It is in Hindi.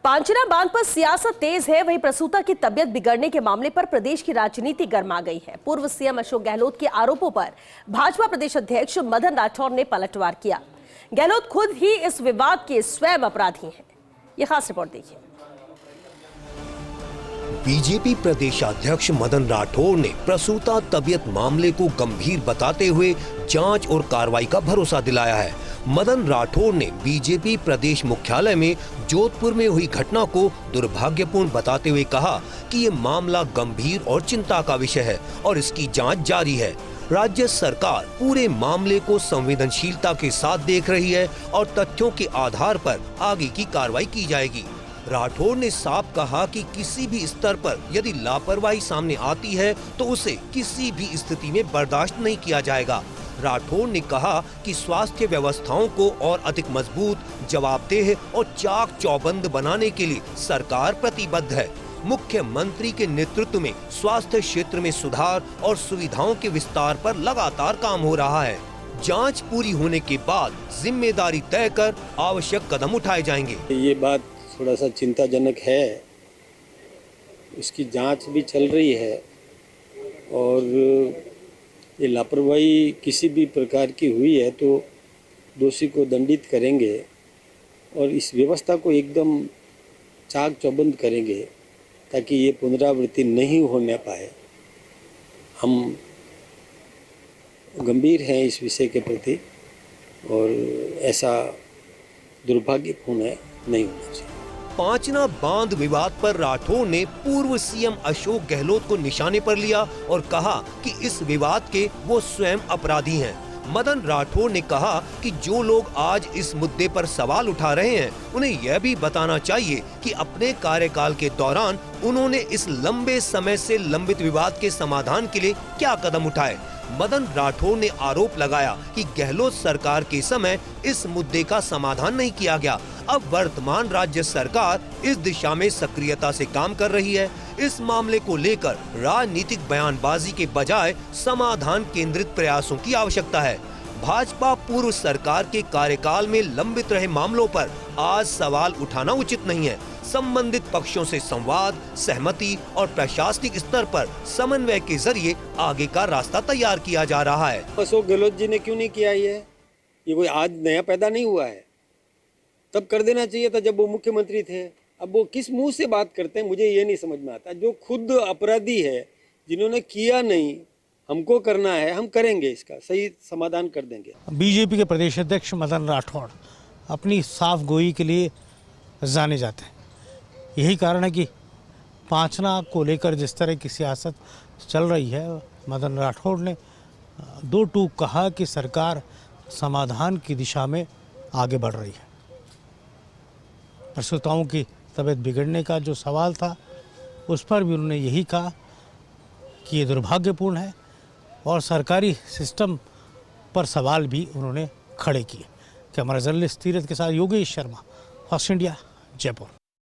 पांचना बांध पर सियासत तेज है, वहीं प्रसूता की तबियत बिगड़ने के मामले पर प्रदेश की राजनीति गर्मा गई है। पूर्व सीएम अशोक गहलोत के आरोपों पर भाजपा प्रदेश अध्यक्ष मदन राठौर ने पलटवार किया। गहलोत खुद ही इस विवाद के स्वयं अपराधी हैं। ये खास रिपोर्ट देखिए। बीजेपी प्रदेशाध्यक्ष मदन राठौर ने प्रसूता तबियत मामले को गंभीर बताते हुए जांच और कार्रवाई का भरोसा दिलाया है। मदन राठौर ने बीजेपी प्रदेश मुख्यालय में जोधपुर में हुई घटना को दुर्भाग्यपूर्ण बताते हुए कहा कि ये मामला गंभीर और चिंता का विषय है और इसकी जांच जारी है। राज्य सरकार पूरे मामले को संवेदनशीलता के साथ देख रही है और तथ्यों के आधार पर आगे की कार्रवाई की जाएगी। राठौर ने साफ कहा कि किसी भी स्तर पर यदि लापरवाही सामने आती है तो उसे किसी भी स्थिति में बर्दाश्त नहीं किया जाएगा। राठौर ने कहा कि स्वास्थ्य व्यवस्थाओं को और अधिक मजबूत, जवाबदेह और चाक चौबंद बनाने के लिए सरकार प्रतिबद्ध है। मुख्यमंत्री के नेतृत्व में स्वास्थ्य क्षेत्र में सुधार और सुविधाओं के विस्तार पर लगातार काम हो रहा है। जांच पूरी होने के बाद जिम्मेदारी तय कर आवश्यक कदम उठाए जाएंगे। ये बात थोड़ा सा चिंताजनक है, इसकी जांच भी चल रही है और ये लापरवाही किसी भी प्रकार की हुई है तो दोषी को दंडित करेंगे और इस व्यवस्था को एकदम चाक चौबंद करेंगे ताकि ये पुनरावृत्ति नहीं होने पाए। हम गंभीर हैं इस विषय के प्रति और ऐसा दुर्भाग्यपूर्ण नहीं होना चाहिए। पांचना बांध विवाद पर राठौर ने पूर्व सीएम अशोक गहलोत को निशाने पर लिया और कहा कि इस विवाद के वो स्वयं अपराधी हैं। मदन राठौर ने कहा कि जो लोग आज इस मुद्दे पर सवाल उठा रहे हैं उन्हें यह भी बताना चाहिए कि अपने कार्यकाल के दौरान उन्होंने इस लंबे समय से लंबित विवाद के समाधान के लिए क्या कदम उठाए। मदन राठौर ने आरोप लगाया कि गहलोत सरकार के समय इस मुद्दे का समाधान नहीं किया गया। अब वर्तमान राज्य सरकार इस दिशा में सक्रियता से काम कर रही है। इस मामले को लेकर राजनीतिक बयानबाजी के बजाय समाधान केंद्रित प्रयासों की आवश्यकता है। भाजपा पूर्व सरकार के कार्यकाल में लंबित रहे मामलों पर आज सवाल उठाना उचित नहीं है। संबंधित पक्षों से संवाद, सहमति और प्रशासनिक स्तर पर समन्वय के जरिए आगे का रास्ता तैयार किया जा रहा है। अशोक गहलोत जी ने क्यों नहीं किया ये कोई आज नया पैदा नहीं हुआ है। तब कर देना चाहिए था जब वो मुख्यमंत्री थे। अब वो किस मुंह से बात करते हैं मुझे ये नहीं समझ में आता। जो खुद अपराधी है, जिन्होंने किया नहीं, हमको करना है, हम करेंगे, इसका सही समाधान कर देंगे। बीजेपी के प्रदेश अध्यक्ष मदन राठौर अपनी साफ गोई के लिए जाने जाते हैं। यही कारण है कि पांचना को लेकर जिस तरह की सियासत चल रही है, मदन राठौर ने दो टूक कहा कि सरकार समाधान की दिशा में आगे बढ़ रही है। प्रसूताओं की तबीयत बिगड़ने का जो सवाल था उस पर भी उन्होंने यही कहा कि ये दुर्भाग्यपूर्ण है और सरकारी सिस्टम पर सवाल भी उन्होंने खड़े किए। कैमरा जर्नलिस्ट तीरथ के साथ योगेश शर्मा, फर्स्ट इंडिया, जयपुर।